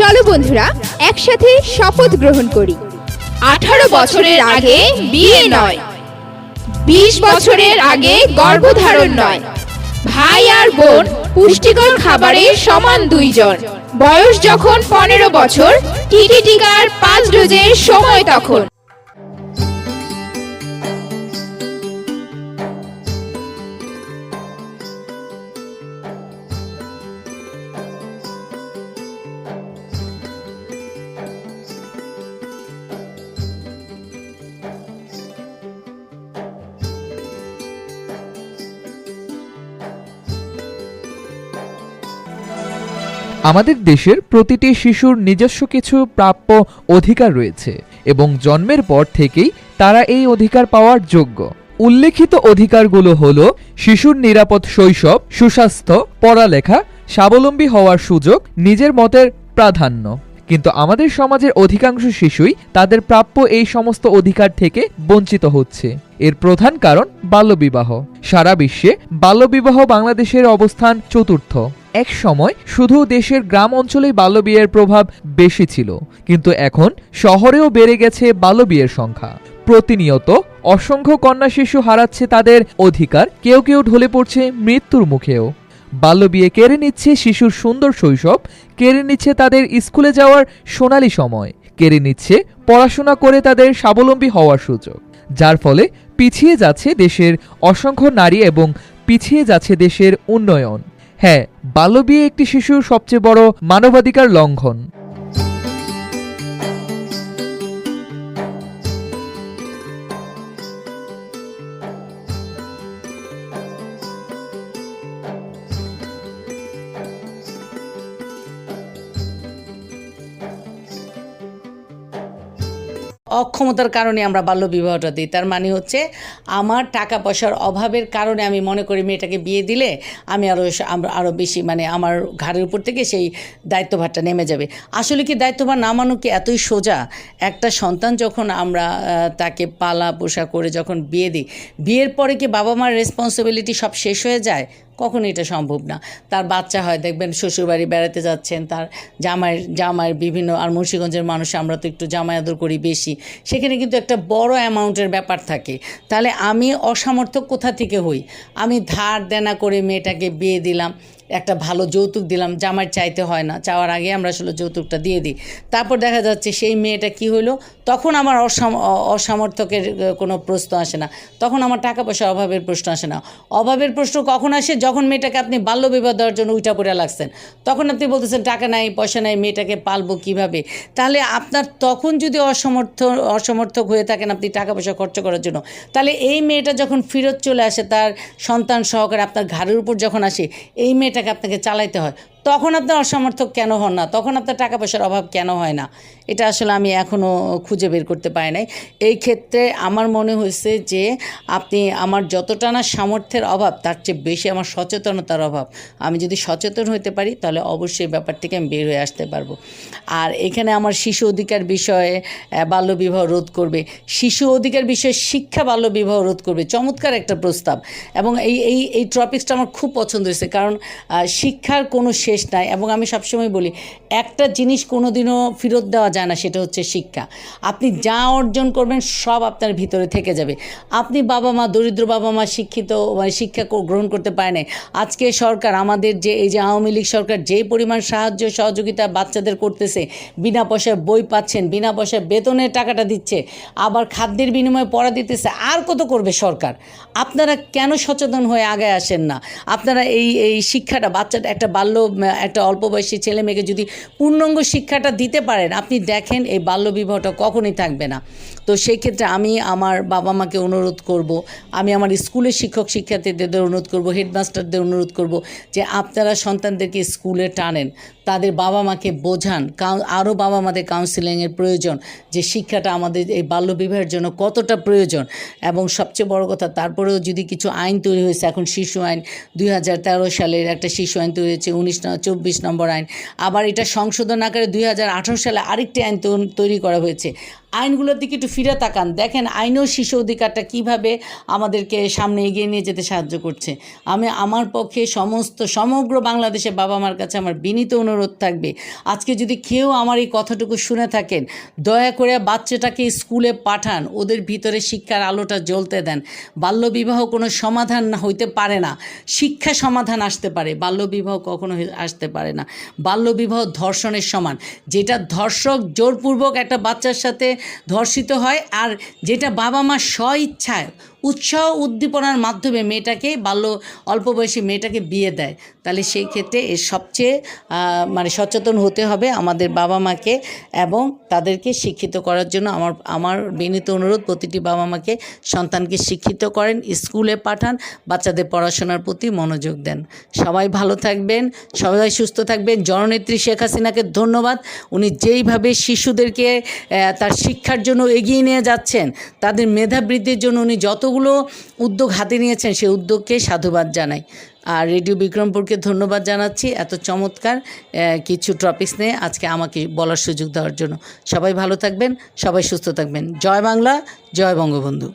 চলো বন্ধুরা একসাথে শপথ গ্রহণ করি। 18 বছরের আগে বিয়ে নয়, 20 বছরের আগে গর্ভধারণ নয়, ভাই আর বোন পুষ্টিকর খাবারে সমান 2 জন, বয়স যখন 15 বছর, টিটি টিকার 5 ডোজের সময় তখন। আমাদের দেশের প্রতিটি শিশুর নিজস্ব কিছু প্রাপ্য অধিকার রয়েছে এবং জন্মের পর থেকেই তারা এই অধিকার পাওয়ার যোগ্য। উল্লেখিত অধিকারগুলো হলো শিশুর নিরাপদ শৈশব, সুস্বাস্থ্য, পড়ালেখা, স্বাবলম্বী হওয়ার সুযোগ, নিজের মতের প্রাধান্য। কিন্তু আমাদের সমাজের অধিকাংশ শিশুই তাদের প্রাপ্য এই সমস্ত অধিকার থেকে বঞ্চিত হচ্ছে। এর প্রধান কারণ বাল্যবিবাহ। সারা বিশ্বে বাল্যবিবাহ বাংলাদেশের অবস্থান চতুর্থ। এক সময় শুধু দেশের গ্রাম অঞ্চলেই বাল্যবিয়ের প্রভাব বেশি ছিল, কিন্তু এখন শহরেও বেড়ে গেছে বাল্যবিয়ের সংখ্যা। প্রতিনিয়ত অসংখ্য কন্যা শিশু হারাচ্ছে তাদের অধিকার, কেউ কেউ ঢলে পড়ছে মৃত্যুর মুখেও। বাল্যবিয়ে কেড়ে নিচ্ছে শিশুর সুন্দর শৈশব, কেড়ে নিচ্ছে তাদের স্কুলে যাওয়ার সোনালী সময়, কেড়ে নিচ্ছে পড়াশোনা করে তাদের স্বাবলম্বী হওয়ার সুযোগ, যার ফলে পিছিয়ে যাচ্ছে দেশের অসংখ্য নারী এবং পিছিয়ে যাচ্ছে দেশের উন্নয়ন। হ্যাঁ, বাল্যবিয়ে একটি শিশুর সবচেয়ে বড় মানবাধিকার লঙ্ঘন। অক্ষমতার কারণে আমরা বাল্যবিবাহটা দিই। তার মানে হচ্ছে আমার টাকা পয়সার অভাবের কারণে আমি মনে করি মেয়েটাকে বিয়ে দিলে আমি আরও বেশি আমার ঘাড়ের উপর থেকে সেই দায়িত্বভারটা নেমে যাবে। আসলে কি দায়িত্বভার নামানো কি এতই সোজা? একটা সন্তান যখন আমরা তাকে পালা পোষা করে যখন বিয়ে দিই, বিয়ের পরে কি বাবা মার রেসপন্সিবিলিটি সব শেষ হয়ে যায়? কখনো এটা সম্ভব না। তার বাচ্চা হয়, দেখবেন শ্বশুরবাড়ি বেড়াতে যাচ্ছেন, তার জামাইয়ের বিভিন্ন, আর মুন্সিগঞ্জের মানুষ আমরা তো একটু জামাই আদর করি বেশি, সেখানে কিন্তু একটা বড় অ্যামাউন্টের ব্যাপার থাকে। তাহলে আমি অসামর্থ্য কোথা থেকে হই? আমি ধার দেনা করে মেয়েটাকে বিয়ে দিলাম, একটা ভালো যৌতুক দিলাম, জামাই চাইতে হয় না, চাওয়ার আগে আমরা আসলে যৌতুকটা দিয়ে দিই। তারপর দেখা যাচ্ছে সেই মেয়েটা কি হলো, তখন আমার অসামর্থ্যের কোনো প্রশ্ন আসে না, তখন আমার টাকা পয়সার অভাবের প্রশ্ন আসে না। অভাবের প্রশ্ন কখন আসে? যখন মেয়েটাকে আপনি বাল্যবিবাহ দেওয়ার জন্য উইটা পড়ে লাগছেন, তখন আপনি বলতেছেন টাকা নাই, পয়সা নাই, মেয়েটাকে পালবো কীভাবে? তাহলে আপনার তখন যদি অসমর্থক হয়ে থাকেন আপনি টাকা পয়সা খরচ করার জন্য, তাহলে এই মেয়েটা যখন ফেরত চলে আসে তার সন্তান সহকারে আপনার ঘাড়ের উপর যখন আসে, এই মেয়েটাকে আপনাকে চালাইতে হয়, তখন আপনার অসমর্থক কেন হন না, তখন আপনার টাকা পয়সার অভাব কেন হয় না? এটা আসলে আমি এখনও খুঁজে বের করতে পারি নাই। এই ক্ষেত্রে আমার মনে হয়েছে যে আপনি আমার যতটা না সামর্থ্যের অভাব তার চেয়ে বেশি আমার সচেতনতার অভাব। আমি যদি সচেতন হতে পারি তাহলে অবশ্যই ব্যাপার থেকে আমি বের হয়ে আসতে পারবো। আর এখানে আমার শিশু অধিকার বিষয়ে বাল্যবিবাহ রোধ করবে, শিশু অধিকার বিষয়ে শিক্ষা বাল্যবিবাহ রোধ করবে, চমৎকার একটা প্রস্তাব। এবং এই টপিকসটা আমার খুব পছন্দ হয়েছে, কারণ শিক্ষার কোনো শেষ নাই। এবং আমি সবসময় বলি একটা জিনিস কোনো দিনও ফেরত দেওয়া যায় না, সেটা হচ্ছে শিক্ষা। আপনি যা অর্জন করবেন সব আপনার ভিতরে থেকে যাবে। আপনি বাবা মা, দরিদ্র বাবা মা শিক্ষিত মানে শিক্ষা গ্রহণ করতে পারে না। আজকে সরকার আমাদের যে এই যে আওয়ামী লীগ সরকার যেই পরিমাণ সাহায্য সহযোগিতা বাচ্চাদের করতেছে, বিনা পয়সায় বই পাচ্ছেন, বিনা পয়সায় বেতনের টাকাটা দিচ্ছে, আবার খাদ্যের বিনিময়ে পড়া দিতেছে, আর কত করবে সরকার? আপনারা কেন সচেতন হয়ে আগে আসেন না? আপনারা এই শিক্ষাটা বাচ্চাটা একটা অল্প বয়সী ছেলে মেয়েকে যদি পূর্ণাঙ্গ শিক্ষাটা দিতে পারেন, আপনি দেখেন এই বাল্যবিবাহটা কখনই থাকবে না। তো সেই ক্ষেত্রে আমি আমার বাবা মাকে অনুরোধ করব, আমি আমার স্কুলের শিক্ষক শিক্ষার্থীদের অনুরোধ করব, হেডমাস্টারদের অনুরোধ করব যে আপনারা সন্তানদেরকে স্কুলে টানেন, তাদের বাবা মাকে বোঝান। আরও বাবা মাদের কাউন্সিলিংয়ের প্রয়োজন, যে শিক্ষাটা আমাদের এই বাল্যবিবাহের জন্য কতটা প্রয়োজন। এবং সবচেয়ে বড় কথা, তারপরেও যদি কিছু আইন তৈরি হয়েছে, এখন শিশু আইন 2013 সালের একটা শিশু আইন তৈরি হয়েছে, 24 নম্বর আইন, আবার এটা সংশোধন আকারে 2018 সালে আরেকটি আইন তৈরি করা হয়েছে। আইনগুলোর দিকে একটু ফিরে তাকান, দেখেন আইনেও শিশু অধিকারটা কীভাবে আমাদেরকে সামনে এগিয়ে নিয়ে যেতে সাহায্য করছে। আমি আমার পক্ষে সমগ্র বাংলাদেশের বাবা মার কাছে আমার বিনীত অনুরোধ থাকবে, আজকে যদি কেউ আমার এই কথাটুকু শুনে থাকেন, দয়া করে বাচ্চাটাকে স্কুলে পাঠান, ওদের ভিতরে শিক্ষার আলোটা জ্বলতে দেন। বাল্যবিবাহ কোনো সমাধান হইতে পারে না, শিক্ষা সমাধান আসতে পারে, বাল্যবিবাহ কখনো আসতে পারে না। বাল্যবিবাহ ধর্ষণের সমান, যেটা ধর্ষক জোরপূর্বক একটা বাচ্চার সাথে ধর্ষিত হয়, আর যেটা বাবা মা স্ব-ইচ্ছায় উৎসাহ উদ্দীপনার মাধ্যমে অল্প বয়সী মেয়েটাকে বিয়ে দেয়, তাহলে সেই ক্ষেত্রে এর সবচেয়ে মানে সচেতন হতে হবে আমাদের বাবা মাকে, এবং তাদেরকে শিক্ষিত করার জন্য আমার বিনীত অনুরোধ, প্রতিটি বাবা মাকে সন্তানকে শিক্ষিত করেন, স্কুলে পাঠান, বাচ্চাদের পড়াশোনার প্রতি মনোযোগ দেন। সবাই ভালো থাকবেন, সবাই সুস্থ থাকবেন। জননেত্রী শেখ হাসিনাকে ধন্যবাদ, উনি যেইভাবে শিশুদেরকে তার শিক্ষার জন্য এগিয়ে নিয়ে যাচ্ছেন, তাদের মেধা বৃদ্ধির জন্য উনি যতগুলো উদ্যোগ হাতে নিয়েছেন, সেই উদ্যোগকে সাধুবাদ জানাই। আর রেডিও বিক্রমপুরকে ধন্যবাদ জানাচ্ছি এত চমৎকার কিছু টপিকস নিয়ে আজকে আমাকে বলার সুযোগ দেওয়ার জন্য। সবাই ভালো থাকবেন, সবাই সুস্থ থাকবেন। জয় বাংলা, জয় বঙ্গবন্ধু।